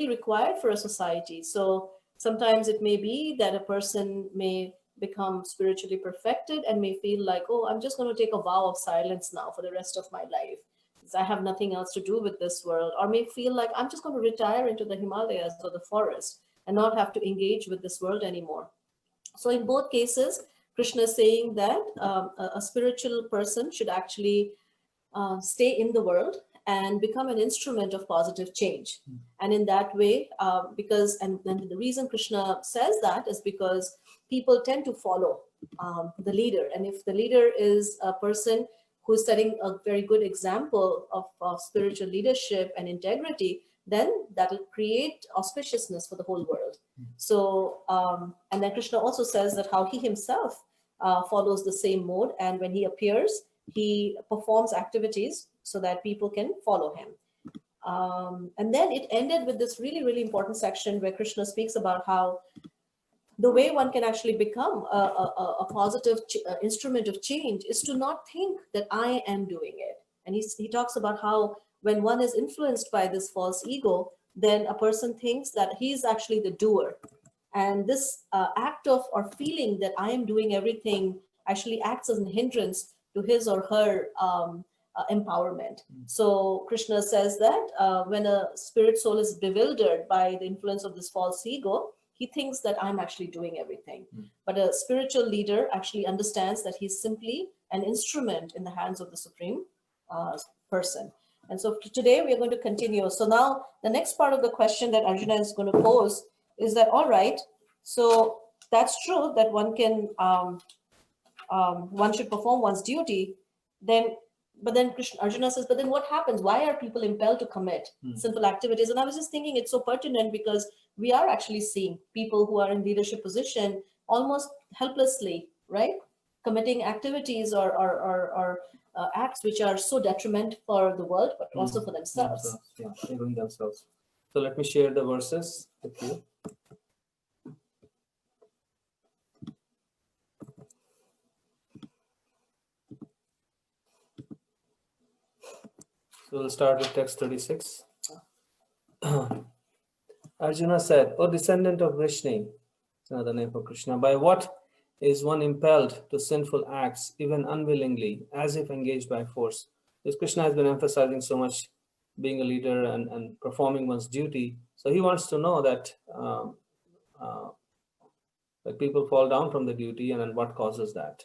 required for a society. So sometimes it may be that a person may become spiritually perfected and may feel like, oh, I'm just going to take a vow of silence now for the rest of my life, because I have nothing else to do with this world. Or may feel like I'm just going to retire into the Himalayas or the forest and not have to engage with this world anymore. So in both cases, Krishna is saying that a spiritual person should actually stay in the world and become an instrument of positive change. And in that way, and the reason Krishna says that is because people tend to follow the leader. And if the leader is a person who is setting a very good example of spiritual leadership and integrity, then that will create auspiciousness for the whole world. So, and then Krishna also says that how he himself follows the same mode, and when he appears, he performs activities so that people can follow him. And then it ended with this really, really important section where Krishna speaks about how the way one can actually become a positive instrument of change is to not think that I am doing it. And he talks about how when one is influenced by this false ego, then a person thinks that he is actually the doer. And this act of or feeling that I am doing everything actually acts as a hindrance to his or her empowerment. So Krishna says that when a spirit soul is bewildered by the influence of this false ego, he thinks that I'm actually doing everything. But a spiritual leader actually understands that he's simply an instrument in the hands of the Supreme person. And so today we are going to continue. So now the next part of the question that Arjuna is going to pose is that, all right, so that's true that one can, one should perform one's duty, but then Arjuna says, but then what happens? Why are people impelled to commit sinful activities? And I was just thinking it's so pertinent because we are actually seeing people who are in leadership position almost helplessly, right? Committing activities or acts which are so detrimental for the world, but also for themselves. Yeah, even themselves. So let me share the verses with you. So we'll start with text 36. Arjuna said, O descendant of Vrishni, it's another name for Krishna, by what is one impelled to sinful acts, even unwillingly, as if engaged by force? Because Krishna has been emphasizing so much being a leader and performing one's duty. So he wants to know that people fall down from the duty and what causes that.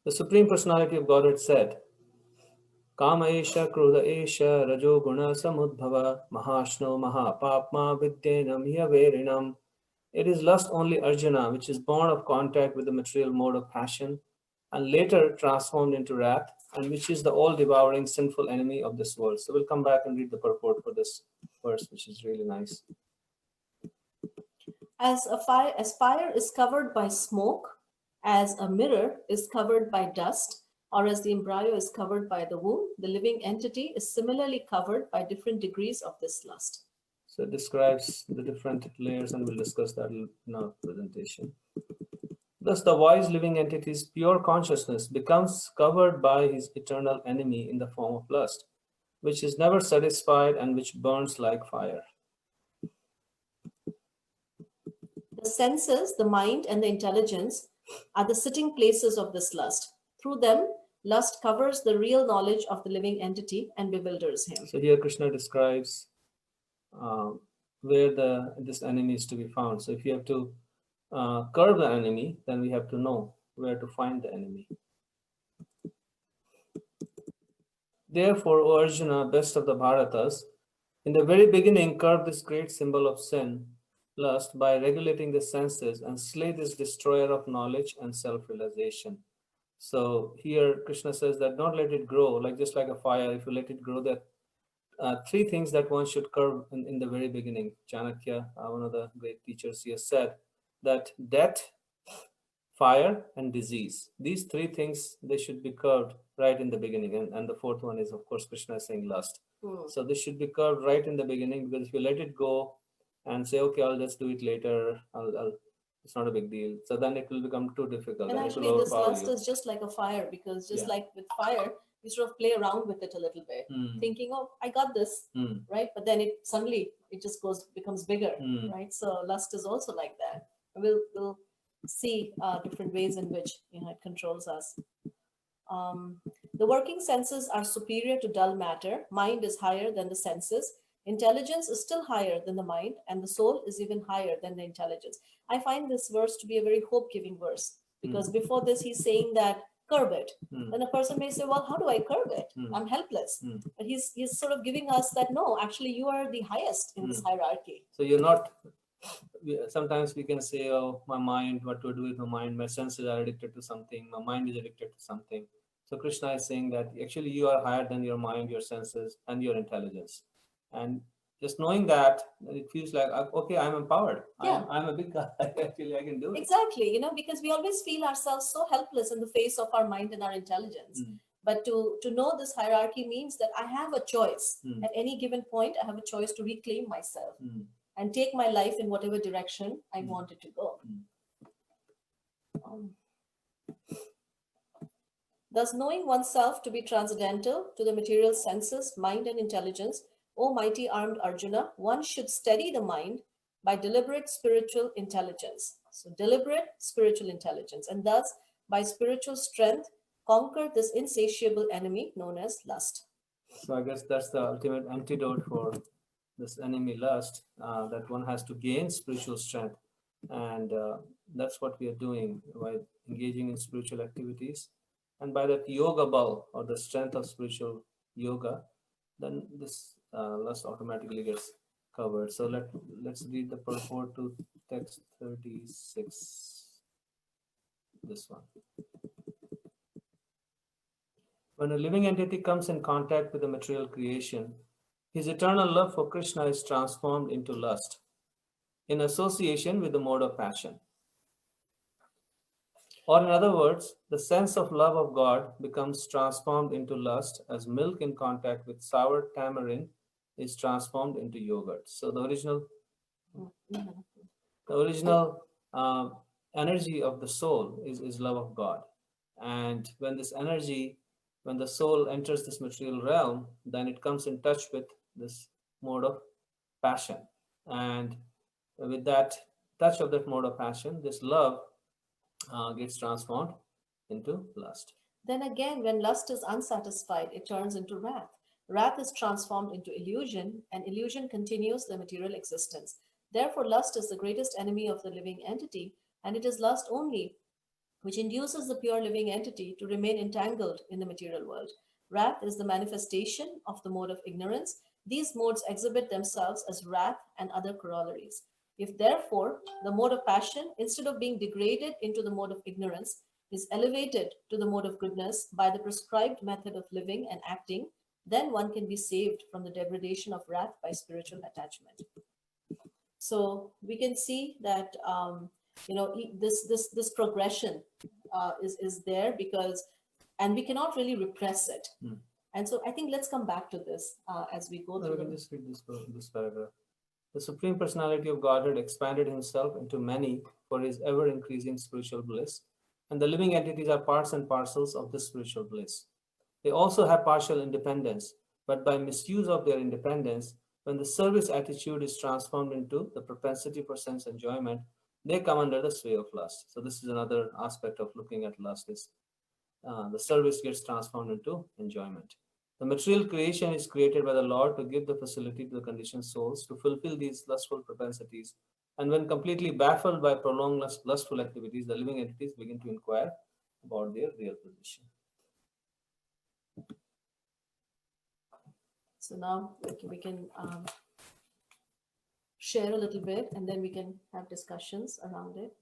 The Supreme Personality of Godhead said, Kama esha krodha esha rajo guna samudbhava mahashno mahapapma vidyenam yaverinam. It is lust only, Arjuna, which is born of contact with the material mode of passion and later transformed into wrath, and which is the all-devouring sinful enemy of this world. So we'll come back and read the purport for this verse, which is really nice. As fire is covered by smoke, as a mirror is covered by dust, or as the embryo is covered by the womb, the living entity is similarly covered by different degrees of this lust. So it describes the different layers, and we'll discuss that in our presentation. Thus, the wise living entity's pure consciousness becomes covered by his eternal enemy in the form of lust, which is never satisfied and which burns like fire. The senses, the mind, and the intelligence are the sitting places of this lust. Through them, lust covers the real knowledge of the living entity and bewilders him. So here Krishna describes where this enemy is to be found. So if you have to curb the enemy, then we have to know where to find the enemy. Therefore, O Arjuna, best of the Bharatas, in the very beginning curb this great symbol of sin, lust, by regulating the senses, and slay this destroyer of knowledge and self-realization. So here Krishna says that don't let it grow, just like a fire. If you let it grow, that three things that one should curb in the very beginning. Chanakya, one of the great teachers here, said that death, fire, and disease. These three things, they should be curbed right in the beginning. And the fourth one is, of course, Krishna is saying lust. So this should be curbed right in the beginning, because if you let it go and say, okay, I'll just do it later, it's not a big deal. So then it will become too difficult. And actually this lust is just like a fire, because just like with fire, you sort of play around with it a little bit, thinking, oh, I got this, right? But then it suddenly, it just becomes bigger, right? So lust is also like that. We'll see different ways in which, it controls us. The working senses are superior to dull matter. Mind is higher than the senses. Intelligence is still higher than the mind, and the soul is even higher than the intelligence. I find this verse to be a very hope-giving verse, because before this he's saying that curb it. Then a person may say, well, how do I curb it? I'm helpless. But he's sort of giving us that, no, actually you are the highest in this hierarchy. So you're not, sometimes we can say, oh, my mind, what to do with my mind? My senses are addicted to something. My mind is addicted to something. So Krishna is saying that actually you are higher than your mind, your senses, and your intelligence. And just knowing that, it feels like, okay, I'm empowered. Yeah. I'm a big guy. Actually, I can do it. Exactly, because we always feel ourselves so helpless in the face of our mind and our intelligence. But to know this hierarchy means that I have a choice. At any given point, I have a choice to reclaim myself and take my life in whatever direction I want it to go. Thus, knowing oneself to be transcendental to the material senses, mind, and intelligence, O mighty armed Arjuna, one should steady the mind by deliberate spiritual intelligence. So, deliberate spiritual intelligence, and thus, by spiritual strength, conquer this insatiable enemy known as lust. So, I guess that's the ultimate antidote for this enemy lust, that one has to gain spiritual strength. And that's what we are doing by engaging in spiritual activities. And by that yoga bal, or the strength of spiritual yoga, then this lust automatically gets covered. So let's read the purport to text 36. This one. When a living entity comes in contact with the material creation, his eternal love for Krishna is transformed into lust, in association with the mode of passion. Or in other words, the sense of love of God becomes transformed into lust as milk in contact with sour tamarind is transformed into yogurt. So the original energy of the soul is love of God. And when this energy, when the soul enters this material realm, then it comes in touch with this mode of passion. And with that touch of that mode of passion, this love gets transformed into lust. Then again, when lust is unsatisfied, it turns into wrath. Wrath is transformed into illusion, and illusion continues the material existence. Therefore, lust is the greatest enemy of the living entity, and it is lust only which induces the pure living entity to remain entangled in the material world. Wrath is the manifestation of the mode of ignorance. These modes exhibit themselves as wrath and other corollaries. If therefore the mode of passion, instead of being degraded into the mode of ignorance, is elevated to the mode of goodness by the prescribed method of living and acting, then one can be saved from the degradation of wrath by spiritual attachment. So we can see that this progression is there, because, and we cannot really repress it. And so I think let's come back to this as we go through. We can just read this paragraph. The Supreme Personality of Godhead expanded himself into many for his ever-increasing spiritual bliss, and the living entities are parts and parcels of this spiritual bliss. They also have partial independence, but by misuse of their independence, when the service attitude is transformed into the propensity for sense enjoyment, they come under the sway of lust. So this is another aspect of looking at lust, is the service gets transformed into enjoyment. The material creation is created by the Lord to give the facility to the conditioned souls to fulfill these lustful propensities. And when completely baffled by prolonged lustful activities, the living entities begin to inquire about their real position. So now we can share a little bit, and then we can have discussions around it.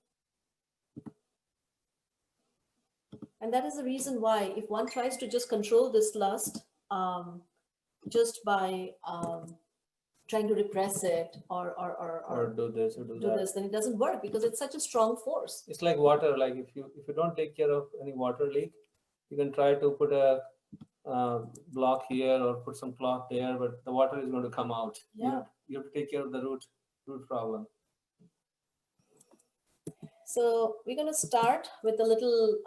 And that is the reason why, if one tries to just control this lust just by trying to repress it or do this or do do that, this, then it doesn't work, because it's such a strong force. It's like water. Like if you don't take care of any water leak, you can try to put a block here or put some cloth there, but the water is going to come out. Yeah. You have to take care of the root problem. So we're going to start with a little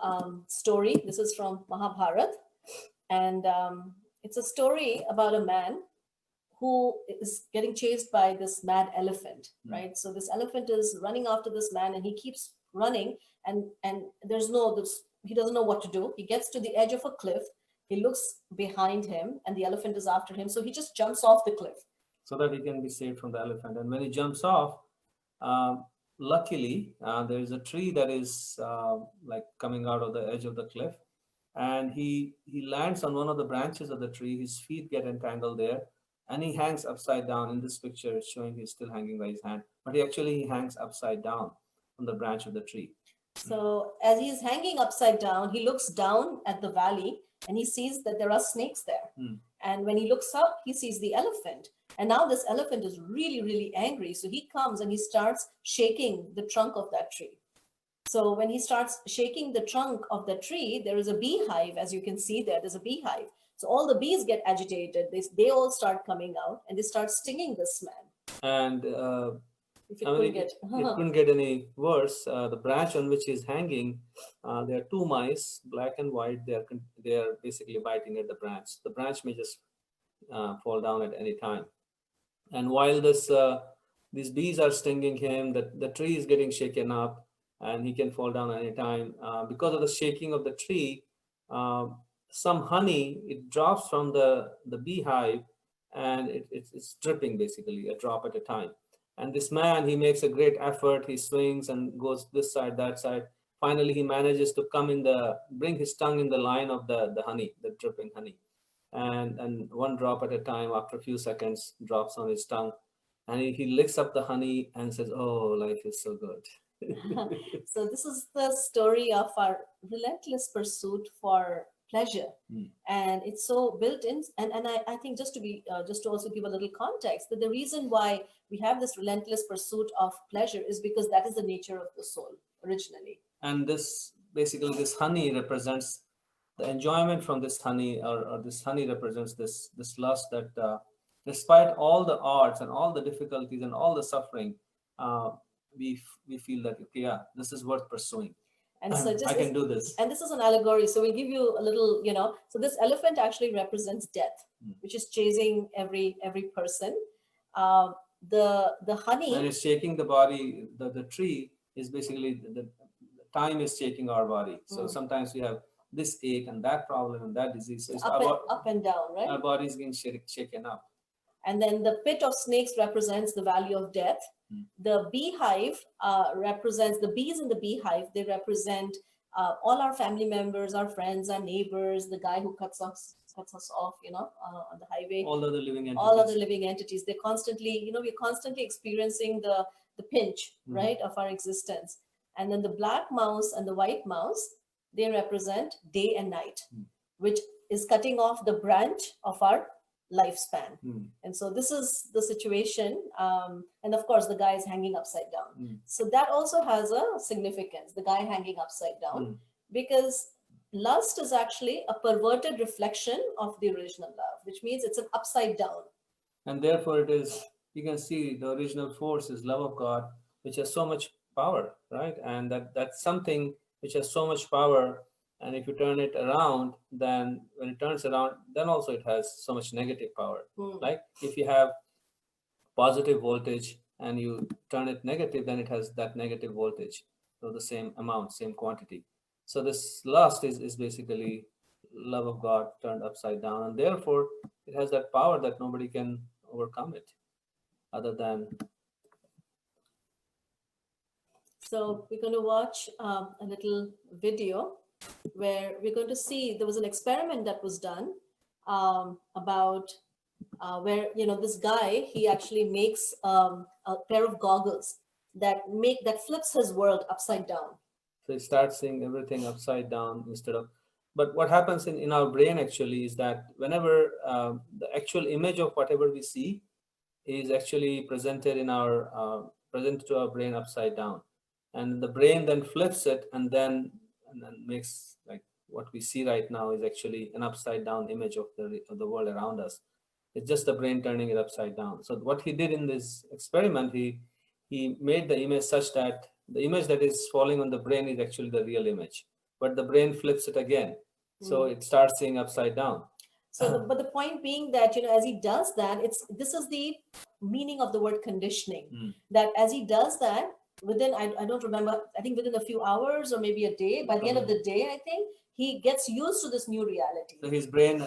story. This is from Mahabharata. And it's a story about a man who is getting chased by this mad elephant, right? So this elephant is running after this man, and he keeps running, and there's no this. He doesn't know what to do. He gets to the edge of a cliff. He looks behind him, and the elephant is after him. So he just jumps off the cliff. So that he can be saved from the elephant. And when he jumps off, luckily, there is a tree that is like coming out of the edge of the cliff, and he lands on one of the branches of the tree. His feet get entangled there, and he hangs upside down. In this picture, it's showing he's still hanging by his hand, but he hangs upside down on the branch of the tree. So as he's hanging upside down, he looks down at the valley, and he sees that there are snakes there. And when he looks up, he sees the elephant. And now this elephant is really, really angry. So he comes and he starts shaking the trunk of that tree. So when he starts shaking the trunk of the tree, there is a beehive, as you can see there, there's a beehive. So all the bees get agitated. They all start coming out, and they start stinging this man. And If it couldn't it couldn't get any worse. The branch on which he's hanging, there are two mice, black and white. They are basically biting at the branch. The branch may just fall down at any time. And while these bees are stinging him, the tree is getting shaken up, and he can fall down at any time. Because of the shaking of the tree, some honey, it drops from the beehive, and it's dripping basically, a drop at a time. And this man, he makes a great effort. He swings and goes this side, that side. Finally, he manages to bring his tongue in the line of the honey, the dripping honey. And one drop at a time, after a few seconds, drops on his tongue. And he licks up the honey and says, "Oh, life is so good." So this is the story of our relentless pursuit for pleasure. And it's so built in. And I think just to also give a little context, that the reason why we have this relentless pursuit of pleasure is because that is the nature of the soul originally. And this honey represents the enjoyment from this honey, or this honey represents this lust that despite all the odds and all the difficulties and all the suffering, we feel that, okay, yeah, this is worth pursuing. And so I can do this. And this is an allegory. So we'll give you a little, so this elephant actually represents death, which is chasing every person. The honey. And it's shaking the body, the tree is basically, the time is shaking our body. So sometimes we have this ache and that problem and that disease. So up and down, right? Our body is being shaken up. And then the pit of snakes represents the valley of death. The beehive represents the bees in the beehive. They represent all our family members, our friends, our neighbors, the guy who cuts us off, on the highway. All other living entities. All other living entities. They constantly, we're constantly experiencing the pinch, right, of our existence. And then the black mouse and the white mouse, they represent day and night, which is cutting off the branch of our lifespan. And so this is the situation. And of course, the guy is hanging upside down. So that also has a significance, the guy hanging upside down, because lust is actually a perverted reflection of the original love, which means it's an upside down. And therefore it is, you can see the original force is love of God, which has so much power, right? And that's something which has so much power. And if you turn it around, then when it turns around, then also it has so much negative power. Like if you have positive voltage and you turn it negative, then it has that negative voltage. So the same amount, same quantity. So this lust is basically love of God turned upside down. And therefore, it has that power that nobody can overcome it other than. So we're going to watch a little video where we're going to see there was an experiment that was done about where, this guy, he actually makes a pair of goggles that flips his world upside down. So he starts seeing everything upside down instead of. But what happens in our brain actually is that whenever the actual image of whatever we see is actually presented presented to our brain upside down, and the brain then flips it and then makes, like, what we see right now is actually an upside down image of the world around us. It's just the brain turning it upside down. So what he did in this experiment, he made the image such that the image that is falling on the brain is actually the real image, but the brain flips it again. So it starts seeing upside down. So, but the point being that, as he does that, this is the meaning of the word conditioning. That as he does that, within, I don't remember, I think within a few hours or maybe a day, by the end of the day, I think he gets used to this new reality. So his brain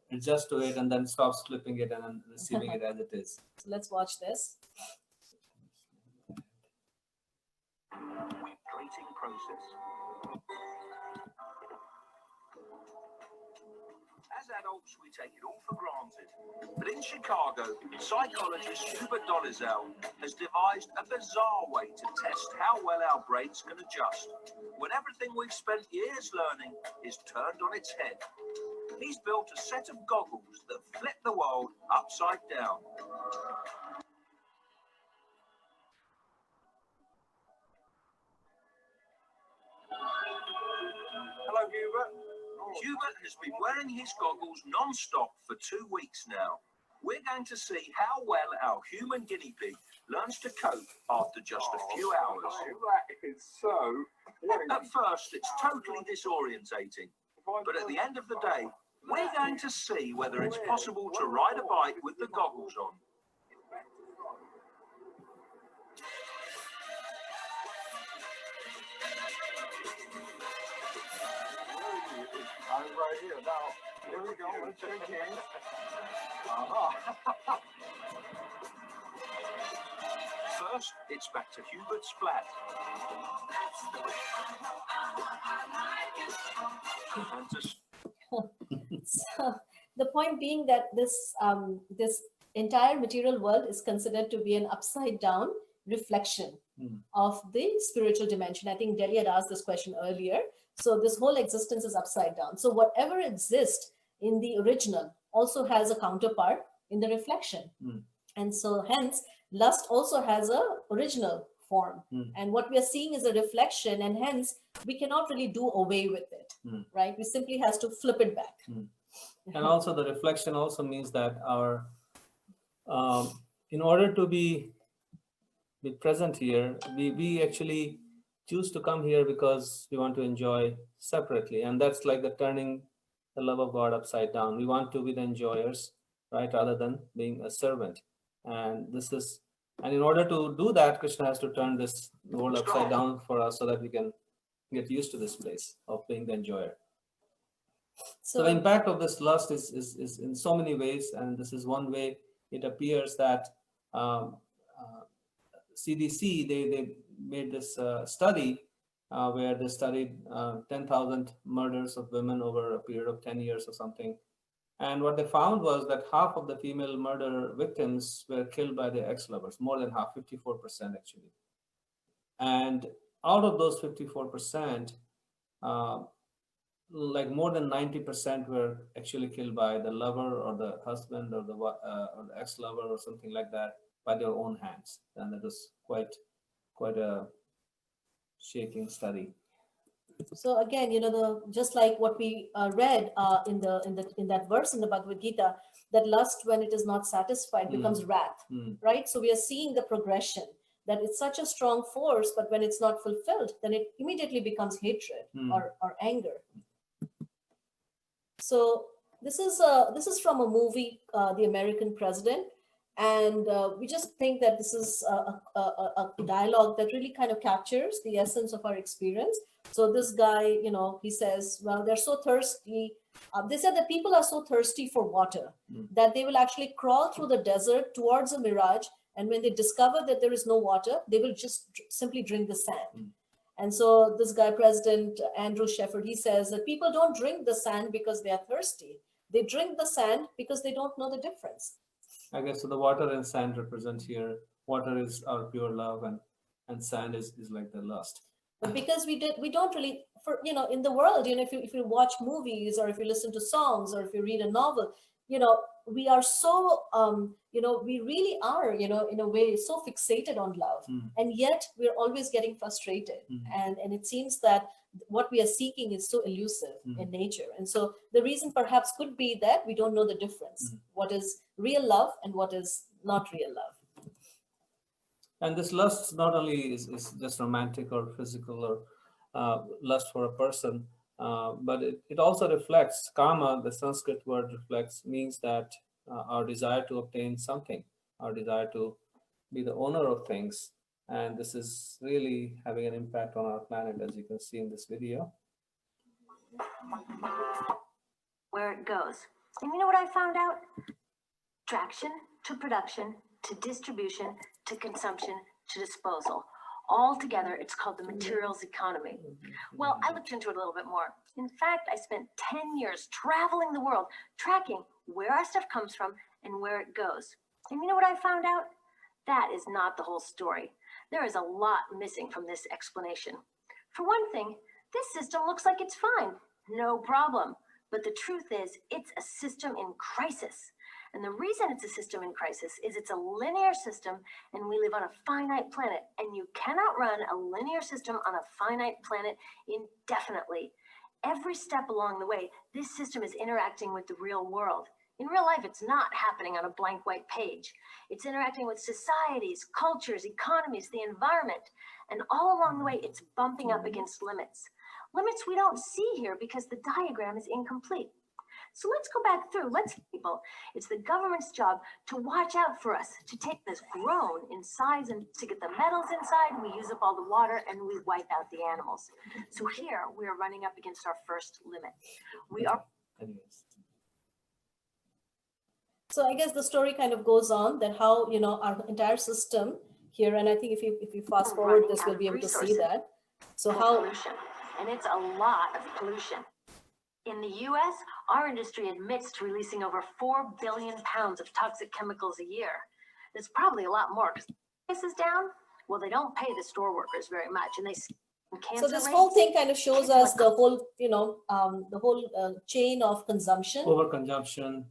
adjusts to it and then stops flipping it and then receiving it as it is. So let's watch this. Plating process. As adults, we take it all for granted. But in Chicago, psychologist Hubert Dolezal has devised a bizarre way to test how well our brains can adjust when everything we've spent years learning is turned on its head. He's built a set of goggles that flip the world upside down. Hello, Hubert. Hubert has been wearing his goggles non-stop for 2 weeks now. We're going to see how well our human guinea pig learns to cope after just a few hours. That is so... At first, it's totally disorientating. But at the end of the day, we're going to see whether it's possible to ride a bike with the goggles on. I'm right here. Now, here we go. Let's shake hands. First, it's back to Hubert's flat. And just So the point being that this entire material world is considered to be an upside down reflection of the spiritual dimension. I think Delhi had asked this question earlier. So this whole existence is upside down. So whatever exists in the original also has a counterpart in the reflection. And so hence lust also has a original form. And what we are seeing is a reflection, and hence we cannot really do away with it, right? We simply has to flip it back. And also the reflection also means that our, in order to be present here, we actually choose to come here because we want to enjoy separately. And that's like the turning the love of God upside down. We want to be the enjoyers, right? Rather than being a servant. And in order to do that, Krishna has to turn this world upside down for us so that we can get used to this place of being the enjoyer. So the impact of this lust is in so many ways, and this is one way. It appears that CDC, they made this study where they studied 10,000 murders of women over a period of 10 years or something. And what they found was that half of the female murder victims were killed by their ex-lovers, more than half, 54% actually. And out of those 54%, like more than 90% were actually killed by the lover or the husband or the ex-lover or something like that by their own hands. And that was quite a shaking study. So again, just like what we read in that verse in the Bhagavad-Gita, that lust, when it is not satisfied, becomes wrath, right? So we are seeing the progression, that it's such a strong force, but when it's not fulfilled, then it immediately becomes hatred or anger. So this is from a movie, The American President. And we just think that this is a dialogue that really kind of captures the essence of our experience. So this guy, he says, well, they're so thirsty. They said that people are so thirsty for water that they will actually crawl through the desert towards a mirage. And when they discover that there is no water, they will just simply drink the sand. And so this guy, President Andrew Shepard, he says that people don't drink the sand because they are thirsty. They drink the sand because they don't know the difference. I guess so the water and sand represent here. Water is our pure love, and sand is like the lust. But because we don't really, in the world, if you watch movies or if you listen to songs or if you read a novel, we are so, we really are, in a way, so fixated on love. And yet we're always getting frustrated. And it seems that what we are seeking is so elusive in nature. And so the reason perhaps could be that we don't know the difference. What is real love and what is not real love. And this lust not only is just romantic or physical or lust for a person, But it also reflects kama. The Sanskrit word reflects means that our desire to obtain something, our desire to be the owner of things, and this is really having an impact on our planet, as you can see in this video. Where it goes. And you know what I found out? Traction to production to distribution to consumption to disposal. All together, it's called the materials economy. Well, I looked into it a little bit more. In fact, I spent 10 years traveling the world, tracking where our stuff comes from and where it goes. And you know what I found out? That is not the whole story. There is a lot missing from this explanation. For one thing, this system looks like it's fine. No problem. But the truth is, it's a system in crisis. And the reason it's a system in crisis is it's a linear system and we live on a finite planet. And you cannot run a linear system on a finite planet indefinitely. Every step along the way, this system is interacting with the real world. In real life, it's not happening on a blank white page. It's interacting with societies, cultures, economies, the environment. And all along the way, it's bumping up against limits. Limits we don't see here because the diagram is incomplete. So let's go back through. People. It's the government's job to watch out for us, to take this grown in size and to get the metals inside. We use up all the water and we wipe out the animals. So here we are running up against our first limit. We are. Anyways. So I guess the story kind of goes on that how, you know, our entire system here, and I think if you fast forward this, we'll be able to see that. So how pollution, and it's a lot of pollution. In the US, our industry admits to releasing over 4 billion pounds of toxic chemicals a year. There's probably a lot more. This is down. Well, they don't pay the store workers very much, and they cancer so this rates. whole thing kind of shows us the whole, you know, the whole chain of consumption. Overconsumption,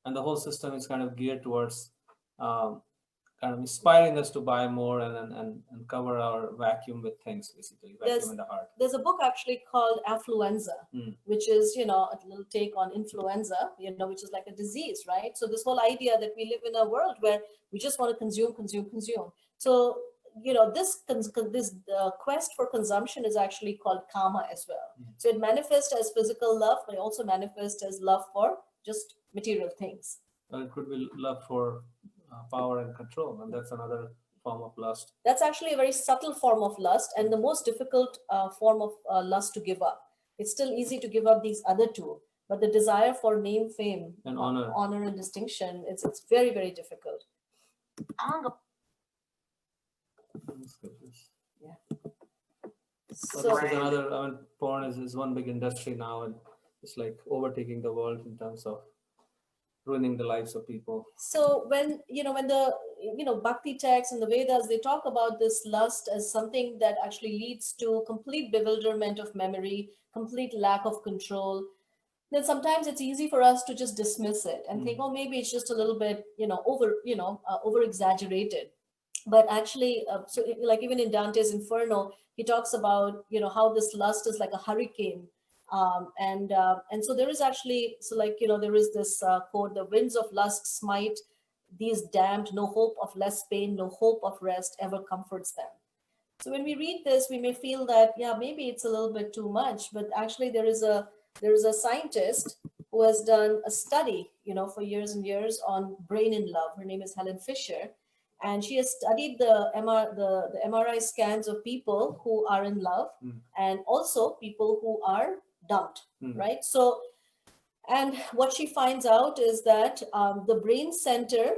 and the whole system is kind of geared towards kind of inspiring us to buy more and cover our vacuum with things, basically, vacuum in the heart. There's a book actually called Affluenza, which is, you know, a little take on influenza, you know, which is like a disease, right? So this whole idea that we live in a world where we just want to consume. So, you know, this quest for consumption is actually called kama as well. So it manifests as physical love, but it also manifests as love for just material things. Or it could be love for power and control, and that's another form of lust. That's actually a very subtle form of lust and the most difficult form of lust to give up. It's still easy to give up these other two, but the desire for name, fame, and honor and distinction, it's very, very difficult. Yeah. So So this is another, I mean, porn is one big industry now, and it's like overtaking the world in terms of ruining the lives of people. So when the Bhakti texts and the Vedas, they talk about this lust as something that actually leads to complete bewilderment of memory, complete lack of control, then sometimes it's easy for us to just dismiss it and think, oh, maybe it's just a little bit, over exaggerated. But actually, like even in Dante's Inferno, he talks about, how this lust is like a hurricane. And so there is actually, there is this quote, the winds of lust smite these damned, no hope of less pain, no hope of rest ever comforts them. So when we read this, we may feel that, yeah, maybe it's a little bit too much, but actually there is a scientist who has done a study, for years and years on brain in love. Her name is Helen Fisher. And she has studied the MRI scans of people who are in love and also people who are dumped, right? So, and what she finds out is that the brain center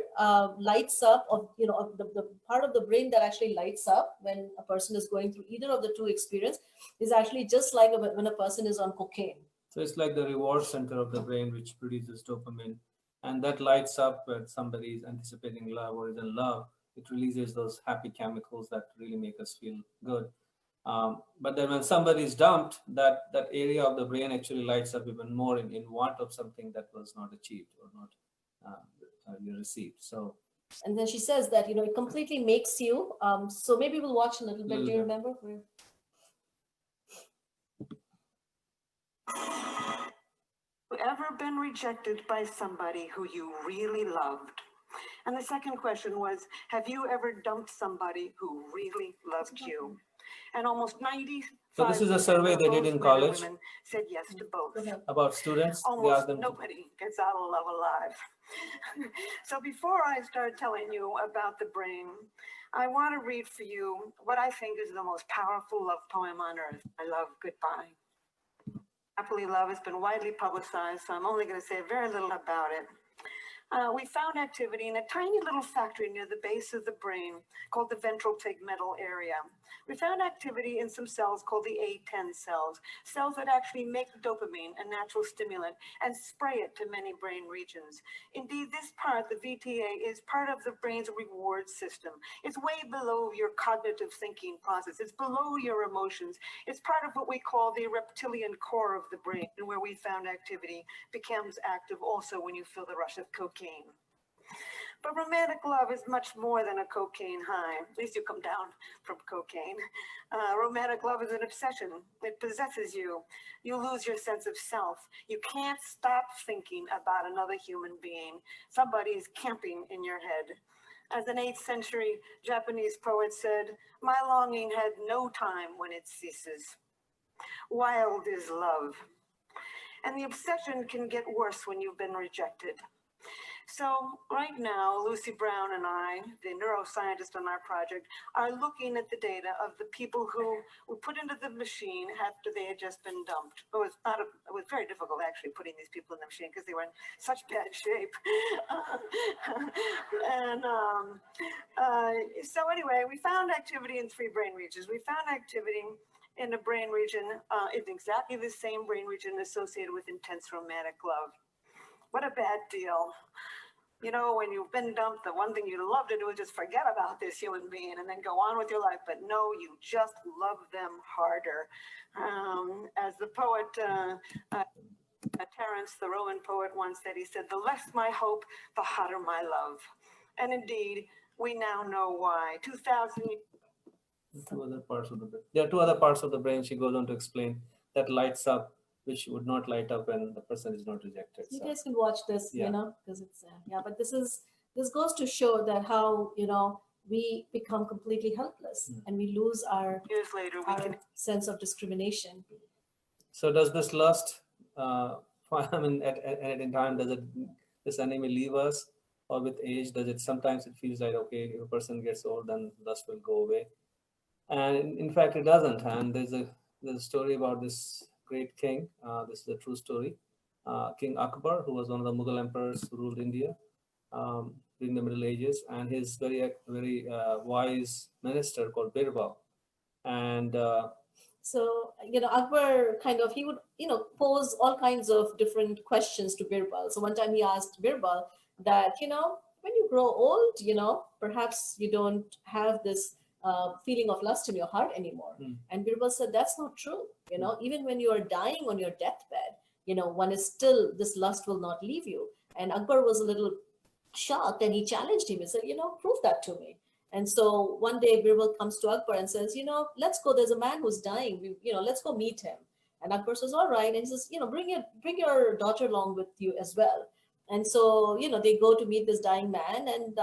lights up, the part of the brain that actually lights up when a person is going through either of the two experiences is actually just like when a person is on cocaine. So it's like the reward center of the brain, which produces dopamine, and that lights up when somebody is anticipating love or is in love. It releases those happy chemicals that really make us feel good. But then when somebody is dumped, that area of the brain actually lights up even more in want of something that was not achieved or not received. So. And then she says that, it completely makes you, so maybe we'll watch a little bit. Do you remember? Ever been rejected by somebody who you really loved? And the second question was, have you ever dumped somebody who really loved you? And almost 95% So this is a survey of they both did in men and college. women said yes to both. Go ahead. About students. They Almost asked them to, nobody gets out of love alive. So before I start telling you about the brain, I want to read for you what I think is the most powerful love poem on earth. I love Goodbye. Happily, love has been widely publicized, so I'm only going to say very little about it. We found activity in a tiny little factory near the base of the brain called the ventral tegmental area. We found activity in some cells called the A10 cells, cells that actually make dopamine, a natural stimulant, and spray it to many brain regions. Indeed, this part, the VTA, is part of the brain's reward system. It's way below your cognitive thinking process. It's below your emotions. It's part of what we call the reptilian core of the brain, and where we found activity becomes active also when you feel the rush of cocaine. But romantic love is much more than a cocaine high. At least you come down from cocaine. Romantic love is an obsession. It possesses you. You lose your sense of self. You can't stop thinking about another human being. Somebody's camping in your head. As an 8th century Japanese poet said, "My longing had no time when it ceases. Wild is love." And the obsession can get worse when you've been rejected. So right now, Lucy Brown and I, the neuroscientist on our project, are looking at the data of the people who were put into the machine after they had just been dumped. It was very difficult actually putting these people in the machine because they were in such bad shape. So anyway, we found activity in 3 brain regions. We found activity in a brain region, in exactly the same brain region associated with intense romantic love. What a bad deal. You know, when you've been dumped, the one thing you love to do is just forget about this human being and then go on with your life. But no, you just love them harder. As the poet, Terence, the Roman poet, once said, he said, "The less my hope, the hotter my love." And indeed, we now know why. 2,000 two other parts of the brain. There are 2 other parts of the brain she goes on to explain that lights up, which would not light up when the person is not rejected. You So, guys can watch this, Yeah. you know, because it's yeah. But this goes to show that how, you know, we become completely helpless and we lose years later, we can our sense of discrimination. so does this lust, I mean, at in time, does this enemy leave us, or with age, does it sometimes it feels like, okay, if a person gets old, then lust will go away, and in fact, it doesn't. And there's a story about this great king. This is a true story. King Akbar, who was one of the Mughal emperors who ruled India during the Middle Ages, and his very wise minister called Birbal, and So, you know, Akbar kind of, he would, you know, pose all kinds of different questions to Birbal. So one time he asked Birbal that, you know, when you grow old, you know, perhaps you don't have this feeling of lust in your heart anymore. And Birbal said, that's not true. You know, even when you are dying on your deathbed, you know, one is still, this lust will not leave you. And Akbar was a little shocked and he challenged him and said, you know, prove that to me. And so one day Birbal comes to Akbar and says, you know, let's go. There's a man who's dying. You know, let's go meet him. And Akbar says, all right. And he says, you know, bring your daughter along with you as well. And so, you know, they go to meet this dying man and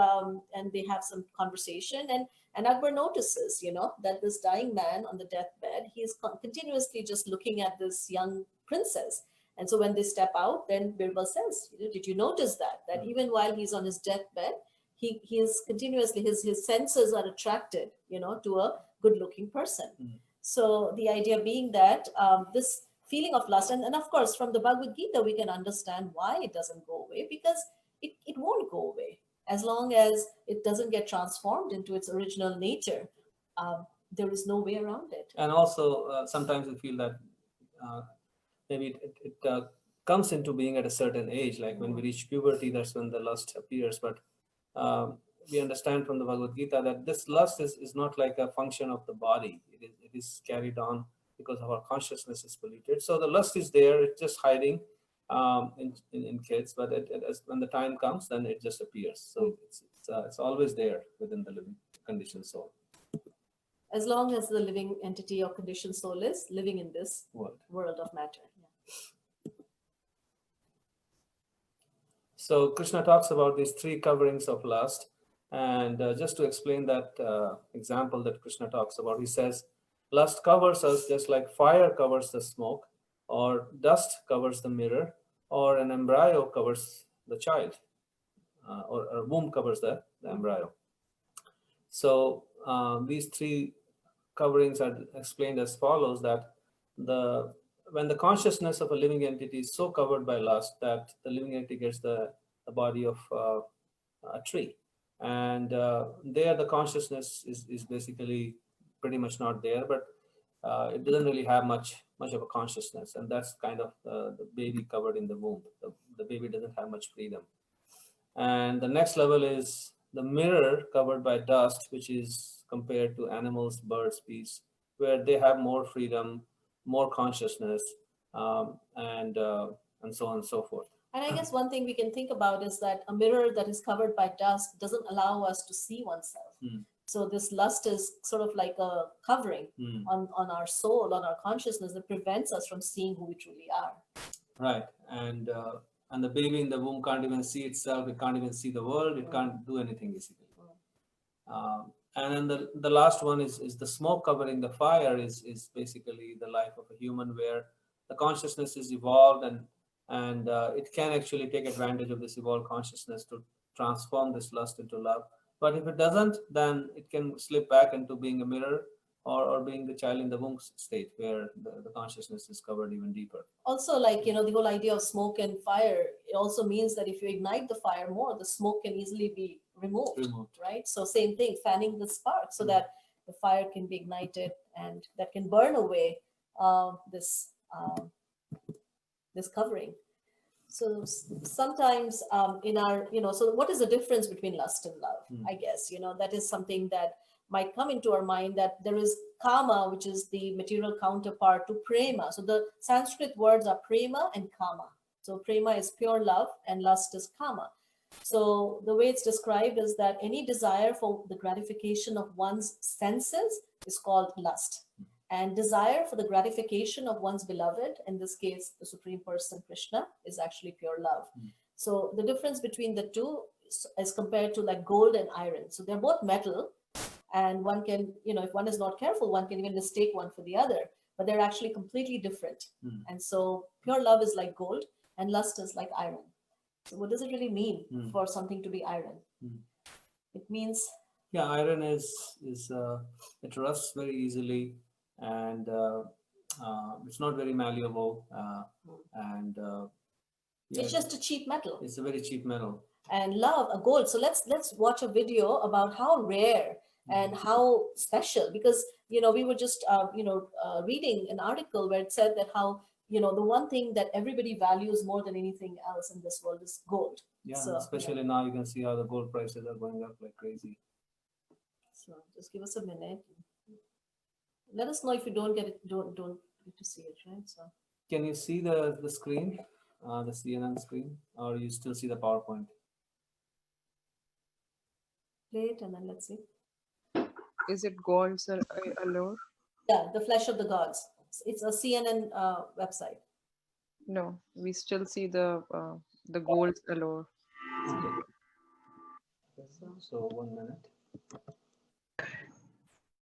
they have some conversation. And Akbar notices, you know, that this dying man on the deathbed, he is continuously just looking at this young princess. And so when they step out, then Birbal says, did you notice that even while he's on his deathbed, he is continuously, his senses are attracted, you know, to a good looking person. So the idea being that this feeling of lust, and of course from the Bhagavad-Gita, we can understand why it doesn't go away, because it won't go away as long as it doesn't get transformed into its original nature. There is no way around it. And also sometimes we feel that maybe it comes into being at a certain age, like when we reach puberty, that's when the lust appears. But we understand from the Bhagavad-Gita that this lust is not like a function of the body. It is carried on because of our consciousness is polluted. So the lust is there, it's just hiding in kids, but when the time comes, then it just appears. So it's always there within the living conditioned soul. As long as the living entity or conditioned soul is living in this world of matter. Yeah. So Krishna talks about these 3 coverings of lust. And just to explain that example that Krishna talks about, he says, Lust covers us just like fire covers the smoke, or dust covers the mirror, or an embryo covers the child, or a womb covers the embryo. So these three coverings are explained as follows: that when the consciousness of a living entity is so covered by lust that the living entity gets the body of a tree, and there the consciousness is basically pretty much not there, but it doesn't really have much of a consciousness, and that's kind of the baby covered in the womb. The baby doesn't have much freedom. And the next level is the mirror covered by dust, which is compared to animals, birds, beasts, where they have more freedom, more consciousness, and so on and so forth. And I guess one thing we can think about is that a mirror that is covered by dust doesn't allow us to see oneself. So this lust is sort of like a covering on our soul, on our consciousness, that prevents us from seeing who we truly are. Right. And the baby in the womb can't even see itself. It can't even see the world. It can't do anything, basically. And then the last one is the smoke covering the fire is basically the life of a human, where the consciousness is evolved, and it can actually take advantage of this evolved consciousness to transform this lust into love. But if it doesn't, then it can slip back into being a mirror, or being the child in the womb state, where the consciousness is covered even deeper. Also, like, the whole idea of smoke and fire, it also means that if you ignite the fire more, the smoke can easily be removed. Right? So same thing, fanning the spark so that the fire can be ignited, and that can burn away this covering. So sometimes in our, so what is the difference between lust and love? I guess, that is something that might come into our mind, that there is kama, which is the material counterpart to prema. So the Sanskrit words are prema and kama. So prema is pure love and lust is kama. So the way it's described is that any desire for the gratification of one's senses is called lust. And desire for the gratification of one's beloved, in this case, the Supreme Person, Krishna, is actually pure love. So the difference between the two is compared to like gold and iron. So they're both metal, and one can, if one is not careful, one can even mistake one for the other, but they're actually completely different. And so pure love is like gold and lust is like iron. So what does it really mean for something to be iron? It means... Yeah, iron is it rusts very easily, and it's not very malleable, and it's just a cheap metal. It's a very cheap metal. And love, a gold. So let's watch a video about how rare and how special, because we were just reading an article where it said that how the one thing that everybody values more than anything else in this world is gold. Yeah, so, especially now you can see how the gold prices are going up like crazy. So just give us a minute. Let us know if you don't get it, don't get to see it, right? So can you see the screen, the CNN screen, or you still see the PowerPoint? Play it and then let's see. Is it God's allure? Yeah, the flesh of the gods. It's a CNN website. No, we still see the gold's allure. So 1 minute.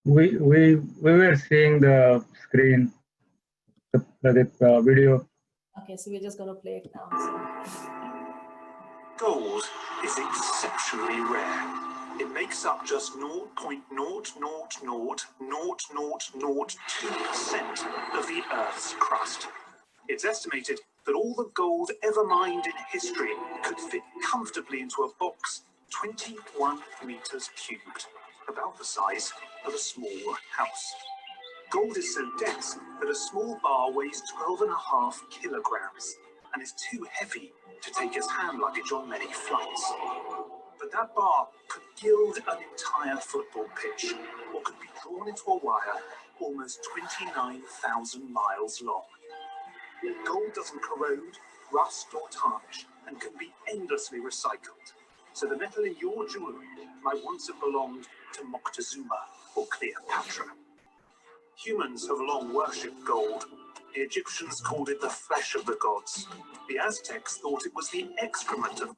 We were seeing the screen, the video. Okay, so we're just going to play it now. So. Gold is exceptionally rare. It makes up just 0.0000002% of the Earth's crust. It's estimated that all the gold ever mined in history could fit comfortably into a box 21 meters cubed, about the size of a small house. Gold is so dense that a small bar weighs 12.5 kilograms and is too heavy to take as hand luggage on many flights. But that bar could gild an entire football pitch, or could be drawn into a wire almost 29,000 miles long. Gold doesn't corrode, rust or tarnish, and can be endlessly recycled. So the metal in your jewelry might once have belonged to Moctezuma or Cleopatra. Humans have long worshipped gold. The Egyptians called it the flesh of the gods. The Aztecs thought it was the excrement of...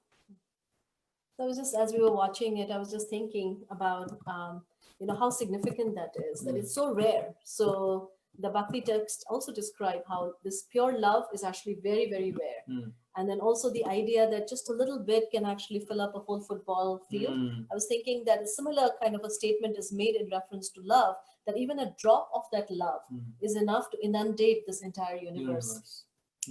So I was just, as we were watching it, I was just thinking about, how significant that is, that it's so rare. So the Bhakti text also describe how this pure love is actually very, very rare. And then also the idea that just a little bit can actually fill up a whole football field. I was thinking that a similar kind of a statement is made in reference to love, that even a drop of that love is enough to inundate this entire universe.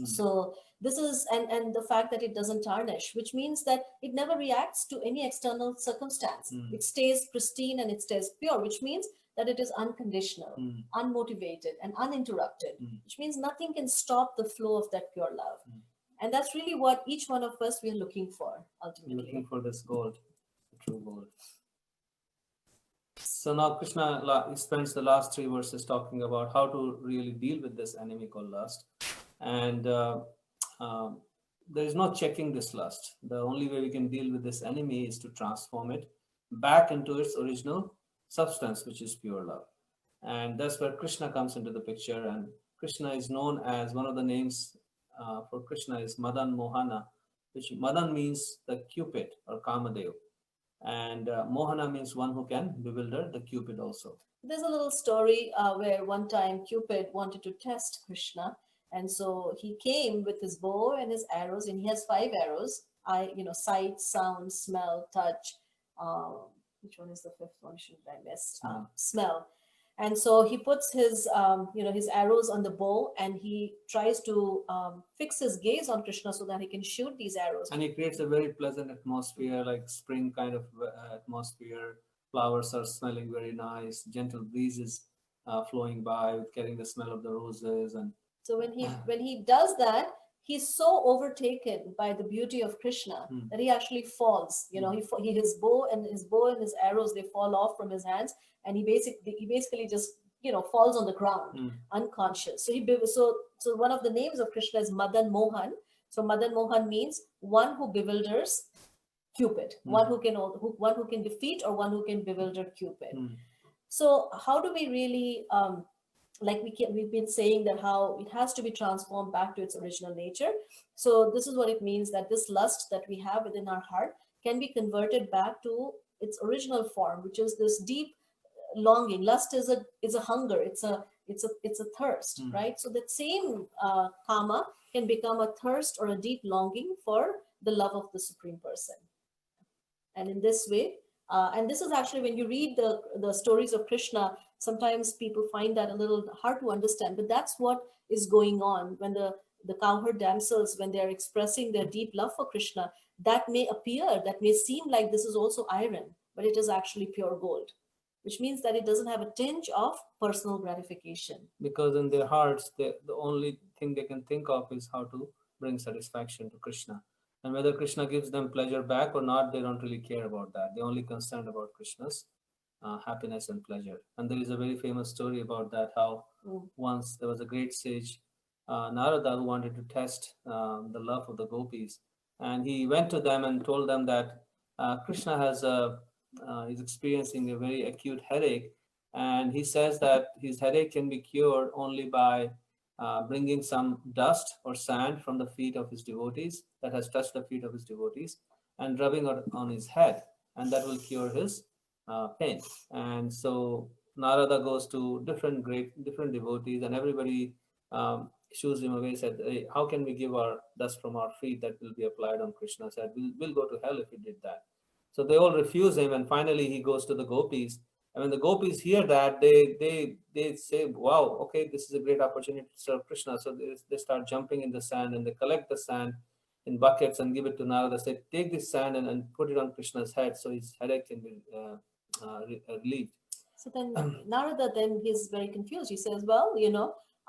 So this is, and the fact that it doesn't tarnish, which means that it never reacts to any external circumstance. It stays pristine and it stays pure, which means that it is unconditional, unmotivated, and uninterrupted, which means nothing can stop the flow of that pure love. And that's really what each one of us we are looking for ultimately. Looking for this gold, the true gold. So now Krishna spends the last 3 verses talking about how to really deal with this enemy called lust. And there is no checking this lust. The only way we can deal with this enemy is to transform it back into its original substance, which is pure love. And that's where Krishna comes into the picture. And Krishna is known as, one of the names for Krishna is Madan Mohana, which Madan means the Cupid or Kamadev. And Mohana means one who can bewilder, the Cupid also. There's a little story where one time Cupid wanted to test Krishna. And so he came with his bow and his arrows, and he has 5 arrows. Sight, sound, smell, touch. Which one is the 5th one? Should I miss? Smell. And so he puts his, his arrows on the bow, and he tries to fix his gaze on Krishna so that he can shoot these arrows. And he creates a very pleasant atmosphere, like spring kind of atmosphere. Flowers are smelling very nice, gentle breezes flowing by, carrying the smell of the roses. And so when he does that, he's so overtaken by the beauty of Krishna that he actually falls. His bow and his arrows, they fall off from his hands, and he basically just falls on the ground unconscious. So one of the names of Krishna is Madan Mohan. So Madan Mohan means one who bewilders Cupid, one who can defeat, or one who can bewilder Cupid. So how do we really we've been saying that how it has to be transformed back to its original nature. So this is what it means, that this lust that we have within our heart can be converted back to its original form, which is this deep longing. Lust is a hunger, it's a thirst, right? So that same kama can become a thirst or a deep longing for the love of the Supreme Person. And in this way, and this is actually, when you read the stories of Krishna, sometimes people find that a little hard to understand, but that's what is going on when the cowherd damsels, when they're expressing their deep love for Krishna, that may seem like this is also iron, but it is actually pure gold, which means that it doesn't have a tinge of personal gratification. Because in their hearts, the only thing they can think of is how to bring satisfaction to Krishna. And whether Krishna gives them pleasure back or not, they don't really care about that. They're only concerned about Krishna's happiness and pleasure. And there is a very famous story about that, how once there was a great sage, Narada, who wanted to test the love of the gopis. And he went to them and told them that Krishna is experiencing a very acute headache. And he says that his headache can be cured only by bringing some dust or sand from the feet of his devotees, that has touched the feet of his devotees, and rubbing it on his head, and that will cure his pain. And so Narada goes to different devotees, and everybody shoos him away, said, hey, how can we give our dust from our feet that will be applied on Krishna? Said, we'll go to hell if we did that. So they all refuse him, and finally he goes to the gopis. And when the gopis hear that, they say, wow, okay, this is a great opportunity to serve Krishna. So they start jumping in the sand, and they collect the sand in buckets and give it to Narada. Say, take this sand and put it on Krishna's head so his headache can be relieved. So then Narada, then he's very confused. He says, well,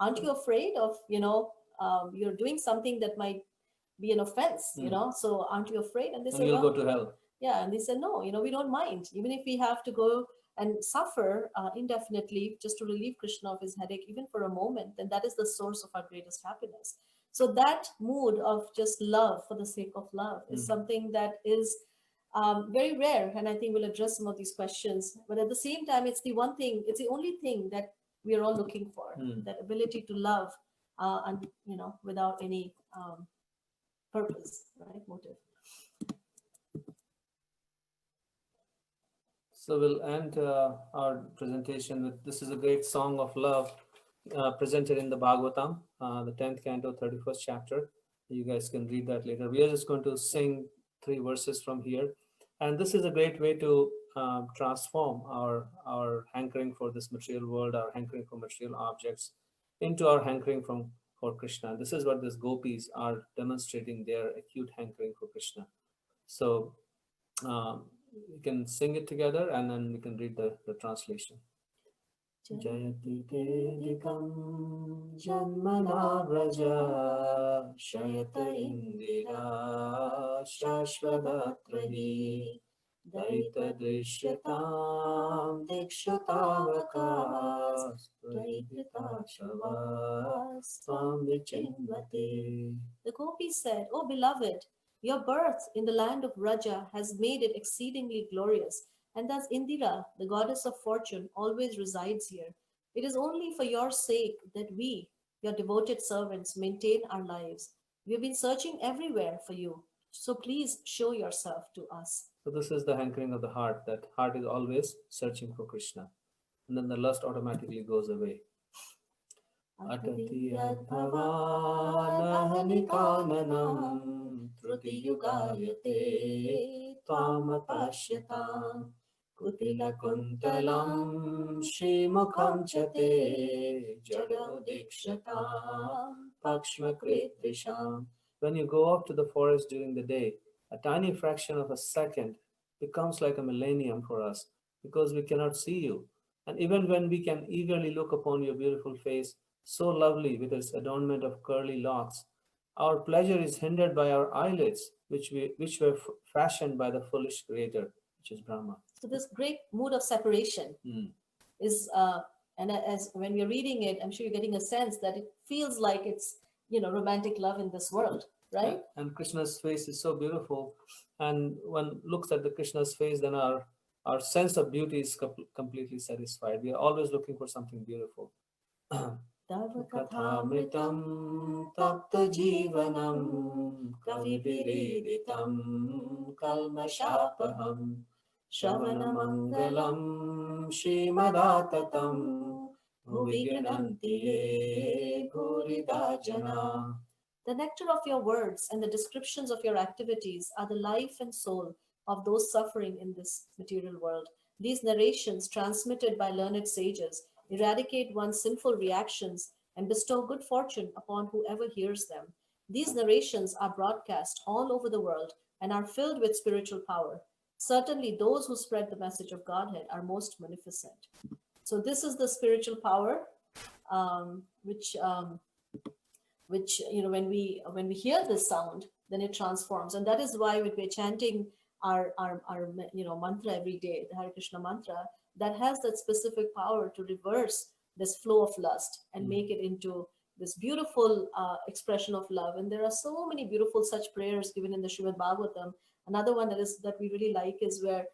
aren't you afraid of, you're doing something that might be an offense, so aren't you afraid? And they say, you'll go to hell. Yeah, and they said, no, we don't mind. Even if we have to go and suffer indefinitely just to relieve Krishna of his headache, even for a moment, then that is the source of our greatest happiness. So that mood of just love for the sake of love is something that is very rare. And I think we'll address some of these questions. But at the same time, it's the only thing that we are all looking for, that ability to love, and without any purpose, right? Motive. So we'll end our presentation with this is a great song of love presented in the Bhagavatam, the 10th canto, 31st chapter. You guys can read that later. We are just going to sing 3 verses from here. And this is a great way to transform our hankering for this material world, our hankering for material objects, into our hankering for Krishna. This is what these gopis are demonstrating their acute hankering for Krishna. So we can sing it together and then we can read the translation. Jayati Dedikam Janmana Vraja Shayata Indira Shashvadatrahi Daita Drishyatam Dikshutavakas Praipita Shavas Swam Vichinvate. The gopi said, "O beloved, your birth in the land of Raja has made it exceedingly glorious, and thus Indira, the goddess of fortune, always resides here. It is only for your sake that we, your devoted servants, maintain our lives. We have been searching everywhere for you, so please show yourself to us." So this is the hankering of the heart. That heart is always searching for Krishna, and then the lust automatically goes away. Atati adbhavanahanikananam trutiyugayate tvamapashyatam kutila kuntalam shrimukham chate jadodikshatam pakshmakritrisham. When you go up to the forest during the day, a tiny fraction of a second becomes like a millennium for us because we cannot see you. And even when we can eagerly look upon your beautiful face, so lovely with its adornment of curly locks, our pleasure is hindered by our eyelids, which were fashioned by the foolish creator, which is Brahma. So this great mood of separation is, and as when we're reading it, I'm sure you're getting a sense that it feels like it's, romantic love in this world, right? And Krishna's face is so beautiful, and one looks at the Krishna's face, then our sense of beauty is completely satisfied. We are always looking for something beautiful. Kathamritam tapta jivanam kavipiriditam kalmashapaham Shravanamangalam Srimadattatam Bhuvigananti ye bhurida jana. The nectar of your words and the descriptions of your activities are the life and soul of those suffering in this material world. These narrations, transmitted by learned sages, eradicate one's sinful reactions and bestow good fortune upon whoever hears them. These narrations are broadcast all over the world and are filled with spiritual power. Certainly, those who spread the message of Godhead are most munificent. So, this is the spiritual power, which when we hear this sound, then it transforms, and that is why when we're chanting our mantra every day, the Hare Krishna mantra, that has that specific power to reverse this flow of lust and make it into this beautiful expression of love. And there are so many beautiful such prayers given in the Srimad Bhagavatam. Another one that we really like is where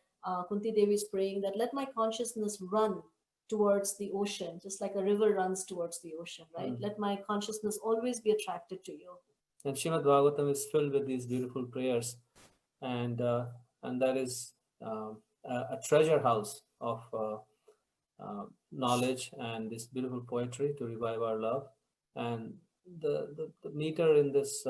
Kunti Devi is praying that let my consciousness run towards the ocean, just like a river runs towards the ocean, right? Let my consciousness always be attracted to you. And Srimad Bhagavatam is filled with these beautiful prayers, and that is a treasure house of knowledge and this beautiful poetry to revive our love. And the meter in this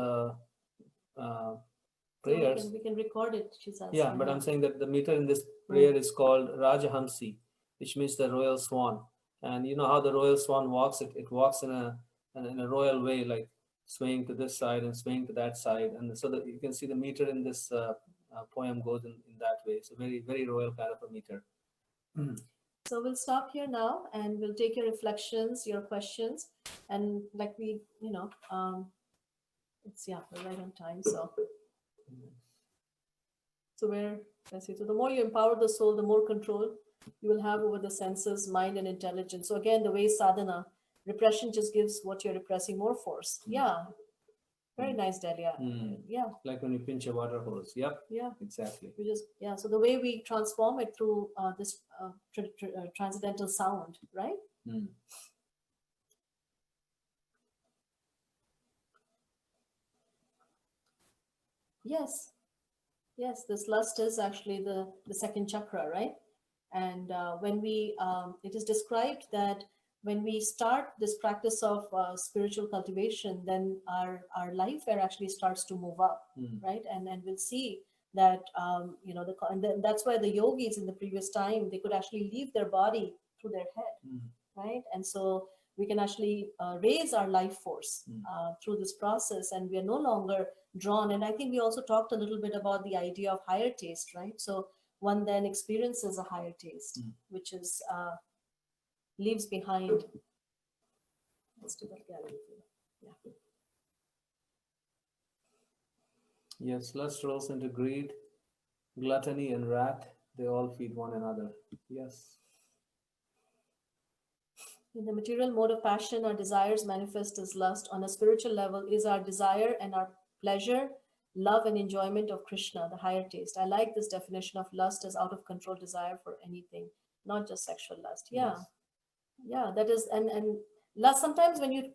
prayers, we can record it. She's asking. Yeah, but I'm saying that the meter in this prayer is called Rajahamsi, which means the royal swan. And you know how the royal swan walks? It walks in a royal way, like swaying to this side and swaying to that side. And so that you can see the meter in this poem goes in that way. So very, very royal kind of a meter. So we'll stop here now and we'll take your reflections, your questions. And like we're right on time. So the more you empower the soul, the more control you will have over the senses, mind, and intelligence. So again, the way sadhana, repression just gives what you're repressing more force. Yeah. Very nice, Delia. Yeah. Like when you pinch a water hose. Yep. Yeah. Exactly. So the way we transform it through this transcendental sound, right? Yes. Yes, this lust is actually the second chakra, right? And when we, it is described that when we start this practice of spiritual cultivation, then our life air actually starts to move up, right? And we'll see that, and then that's why the yogis in the previous time, they could actually leave their body through their head, right? And so we can actually raise our life force through this process, and we are no longer drawn. And I think we also talked a little bit about the idea of higher taste, right? So one then experiences a higher taste, which is leaves behind. Let's do that gallery. Yeah. Yes, lust rolls into greed, gluttony, and wrath. They all feed one another. Yes. In the material mode of passion, our desires manifest as lust. On a spiritual level, is our desire and our pleasure, love, and enjoyment of Krishna, the higher taste. I like this definition of lust as out of control desire for anything, not just sexual lust. Yeah. Yes. Yeah, that is, and lust, sometimes when you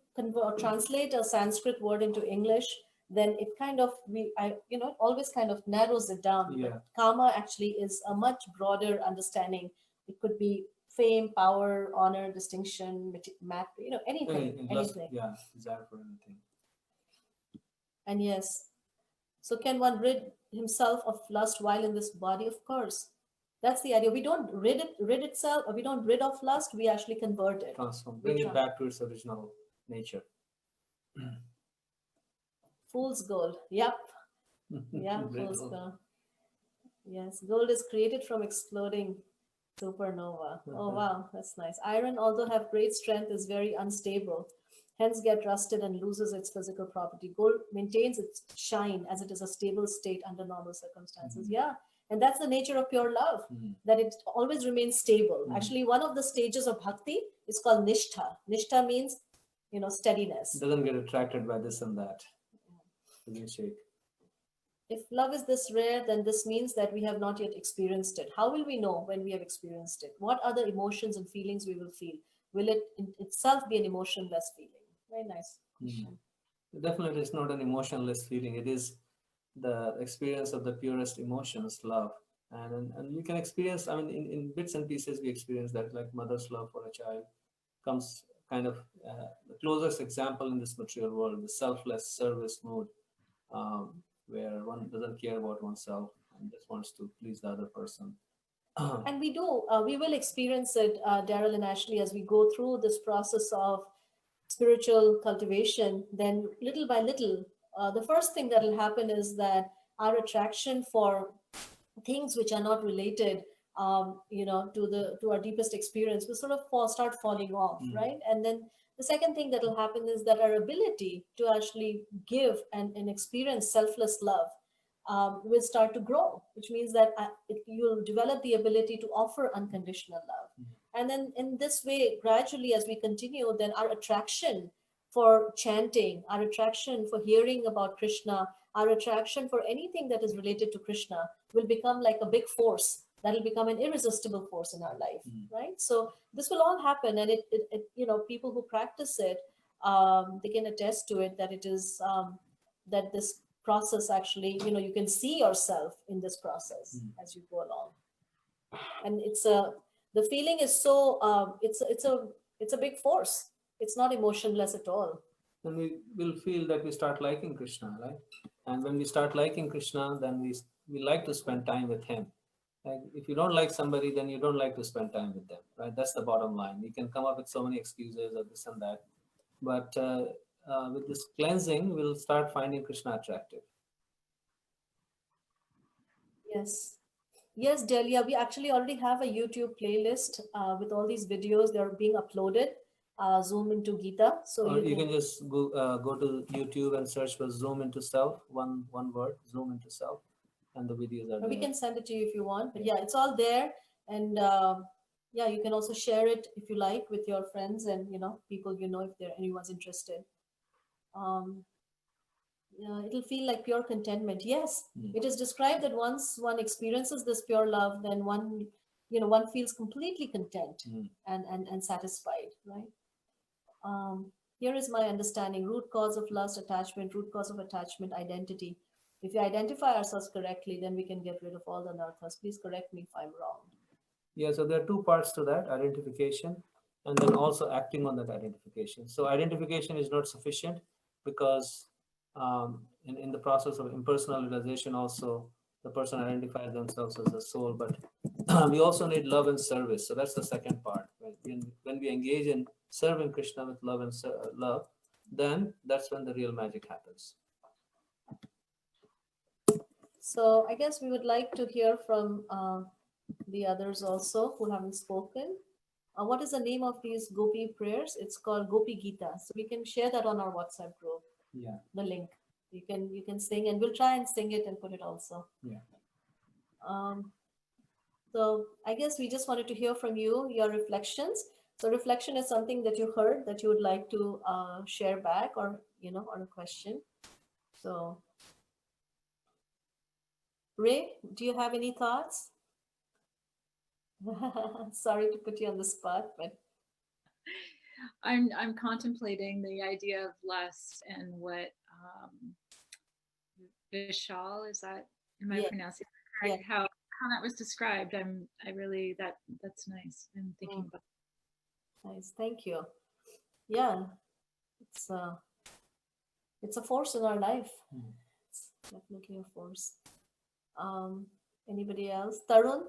translate a Sanskrit word into English, then it kind of, it always kind of narrows it down. Yeah. But karma actually is a much broader understanding. It could be fame, power, honor, distinction, anything, Lust, anything. yeah, desire for anything. And yes, so can one rid himself of lust while in this body? Of course. That's the idea. We don't rid itself, or we don't rid of lust, we actually convert it. Transform, bring it back to its original nature. Fool's gold. Yep. Yeah, fool's gold. Yes, gold is created from exploding supernova. Oh, wow, that's nice. Iron, although have great strength, is very unstable, hence get rusted and loses its physical property. Gold maintains its shine as it is a stable state under normal circumstances. Yeah, and that's the nature of pure love, that it always remains stable. Actually, one of the stages of bhakti is called nishtha. Nishtha means, steadiness. Doesn't get attracted by this and that. Doesn't shake. If love is this rare, then this means that we have not yet experienced it. How will we know when we have experienced it? What are the emotions and feelings we will feel? Will it in itself be an emotionless feeling? Very nice question. Definitely, it's not an emotionless feeling. It is the experience of the purest emotions, love. And you can experience, I mean, in bits and pieces, we experience that, like mother's love for a child comes kind of the closest example in this material world, the selfless service mode, where one doesn't care about oneself and just wants to please the other person. And we will experience it, Daryl and Ashley, as we go through this process of spiritual cultivation. Then little by little, the first thing that will happen is that our attraction for things which are not related, to our deepest experience will sort of start falling off, right? And then the second thing that will happen is that our ability to actually give and experience selfless love will start to grow, which means that you'll develop the ability to offer unconditional love. And then in this way, gradually, as we continue, then our attraction for chanting, our attraction for hearing about Krishna, our attraction for anything that is related to Krishna will become like a big force that will become an irresistible force in our life, right? So this will all happen, and it people who practice it, they can attest to it, that it is that this process actually, you can see yourself in this process as you go along, and the feeling is so it's a big force. It's not emotionless at all. Then we will feel that we start liking Krishna, right? And when we start liking Krishna, then we like to spend time with him. Like, if you don't like somebody, then you don't like to spend time with them, right? That's the bottom line. You can come up with so many excuses of this and that, but with this cleansing, we'll start finding Krishna attractive. Yes, Delia, we actually already have a YouTube playlist with all these videos. They're being uploaded. Zoom into Gita. So or you can just go to YouTube and search for Zoom into Self, one word, Zoom into Self, and the videos are there. We can send it to you if you want, but yeah, it's all there. And yeah, you can also share it if you like with your friends and people if anyone's interested. It'll feel like pure contentment. Yes, it is described that once one experiences this pure love, then one feels completely content and satisfied, right? Here is my understanding: root cause of lust, attachment; root cause of attachment, identity. If we identify ourselves correctly, then we can get rid of all the anarthas. Please correct me if I'm wrong. Yeah, so there are two parts to that: identification, and then also acting on that identification. So identification is not sufficient because in the process of impersonal realization, also the person identifies themselves as a soul. But we also need love and service. So that's the second part. When we engage in serving Krishna with love and love, then that's when the real magic happens. So I guess we would like to hear from the others also who haven't spoken. What is the name of these Gopi prayers? It's called Gopi Gita. So we can share that on our WhatsApp group. Yeah. The link. You can sing, and we'll try and sing it and put it also. Yeah. So I guess we just wanted to hear from you, your reflections. So reflection is something that you heard that you would like to share back, or or a question. So Ray, do you have any thoughts? Sorry to put you on the spot, but I'm contemplating the idea of lust and what Vishal, is that, am I Yeah. pronouncing it correct? Yeah. How that was described. I really, that's nice. I'm thinking about Nice, thank you. Yeah, it's a force in our life. It's definitely a force. Anybody else? Tarun?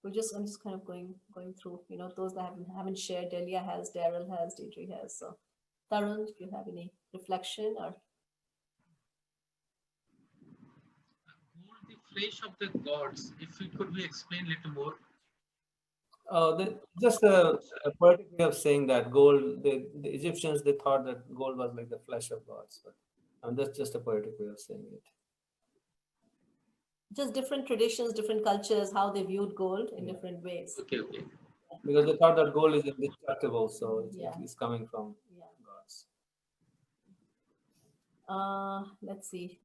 I'm just kind of going through, those that haven't shared. Delia has, Daryl has, Deidre has. So Tarun, do you have any reflection or? The flesh of the gods, if it could be explained a little more. Just a poetic way of saying that gold, the Egyptians, they thought that gold was like the flesh of gods, but that's just a poetic way of saying it. Just different traditions, different cultures, how they viewed gold in different ways. Okay. Because they thought that gold is indestructible, so Yeah. it is coming from Yeah. gods. Let's see.